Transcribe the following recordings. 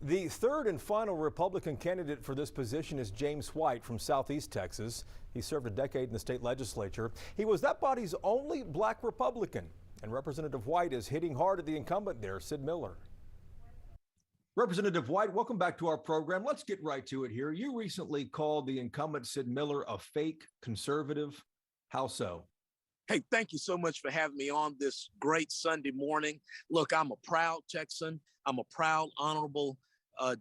The third and final Republican candidate for this position is James White from Southeast Texas. He served a decade in the state legislature. He was that body's only black Republican. And Representative White is hitting hard at the incumbent there, Sid Miller. Representative White, welcome back to our program. Let's get right to it here. You recently called the incumbent Sid Miller a fake conservative. How so? Hey, thank you so much for having me on this great Sunday morning. Look, I'm a proud Texan. I'm a proud, honorable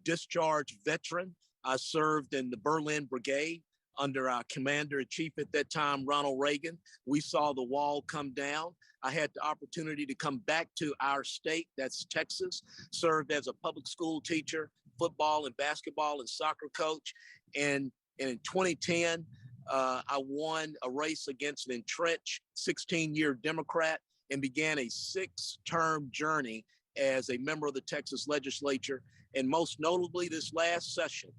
discharged veteran. I served in the Berlin Brigade under our commander-in-chief at that time, Ronald Reagan. We saw the wall come down. I had the opportunity to come back to our state, that's Texas, served as a public school teacher, football and basketball and soccer coach. And in 2010, I won a race against an entrenched 16-year Democrat and began a 6-term journey as a member of the Texas legislature. And most notably this last session,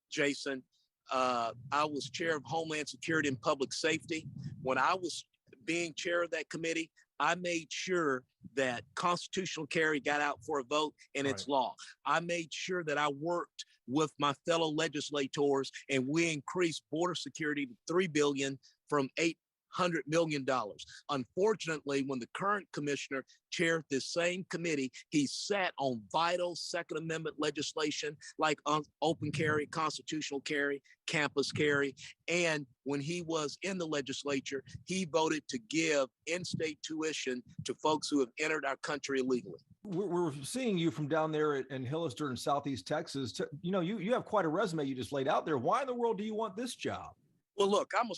Jason, I was chair of Homeland Security and Public Safety. When I was being chair of that committee, I made sure that constitutional carry got out for a vote and it's law. I made sure that I worked with my fellow legislators and we increased border security to $3 billion from $800 million. Unfortunately, when the current commissioner chaired this same committee, he sat on vital Second Amendment legislation like open carry, constitutional carry, campus carry. And when he was in the legislature, he voted to give in-state tuition to folks who have entered our country illegally. We're seeing you from down there in Hillister in Southeast Texas. You have quite a resume you just laid out there. Why in the world do you want this job? Well, look, I'm a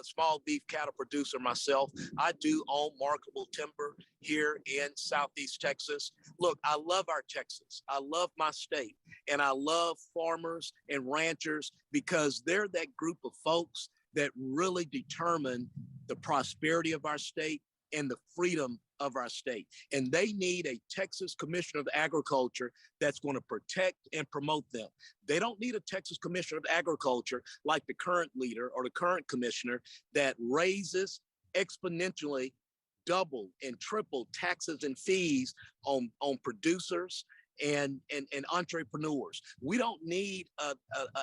small beef cattle producer myself. I do own marketable timber here in Southeast Texas. Look, I love our Texas. I love my state, and I love farmers and ranchers because they're that group of folks that really determine the prosperity of our state and the freedom of our state. And they need a Texas Commissioner of Agriculture that's going to protect and promote them. They don't need a Texas Commissioner of Agriculture like the current leader or the current commissioner that raises exponentially double and triple taxes and fees on producers and entrepreneurs. We don't need a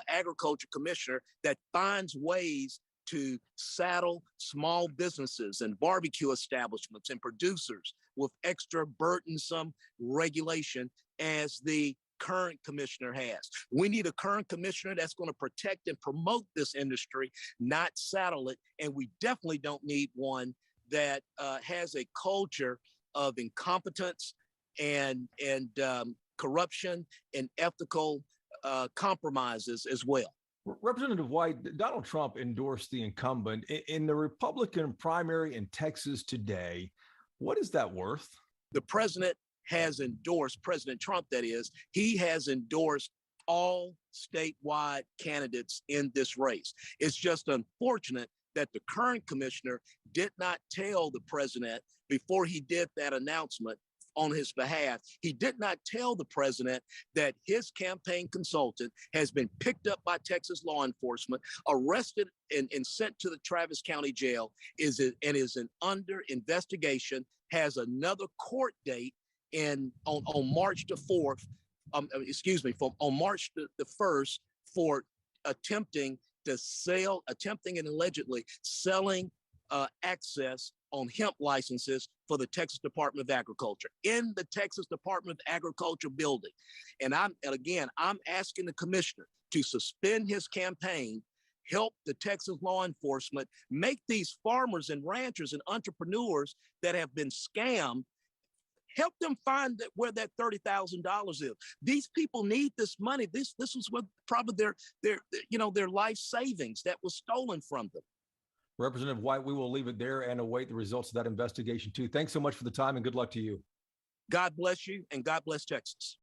agriculture commissioner that finds ways to saddle small businesses and barbecue establishments and producers with extra burdensome regulation as the current commissioner has. We need a current commissioner that's going to protect and promote this industry, not saddle it. And we definitely don't need one that has a culture of incompetence and corruption and ethical compromises as well. Representative White, Donald Trump endorsed the incumbent in the Republican primary in Texas today. What is that worth? The president has endorsed, President Trump, that is, he has endorsed all statewide candidates in this race. It's just unfortunate that the current commissioner did not tell the president before he did that announcement on his behalf. He did not tell the president that his campaign consultant has been picked up by Texas law enforcement, arrested and sent to the Travis County Jail, is under investigation, has another court date on March the 4th, on March the 1st for attempting and allegedly selling access on hemp licenses for the Texas Department of Agriculture in the Texas Department of Agriculture building. And I'm asking the commissioner to suspend his campaign, help the Texas law enforcement, make these farmers and ranchers and entrepreneurs that have been scammed, help them find where that $30,000 is. These people need this money. This was what probably their life savings that was stolen from them. Representative White, we will leave it there and await the results of that investigation too. Thanks so much for the time and good luck to you. God bless you and God bless Texas.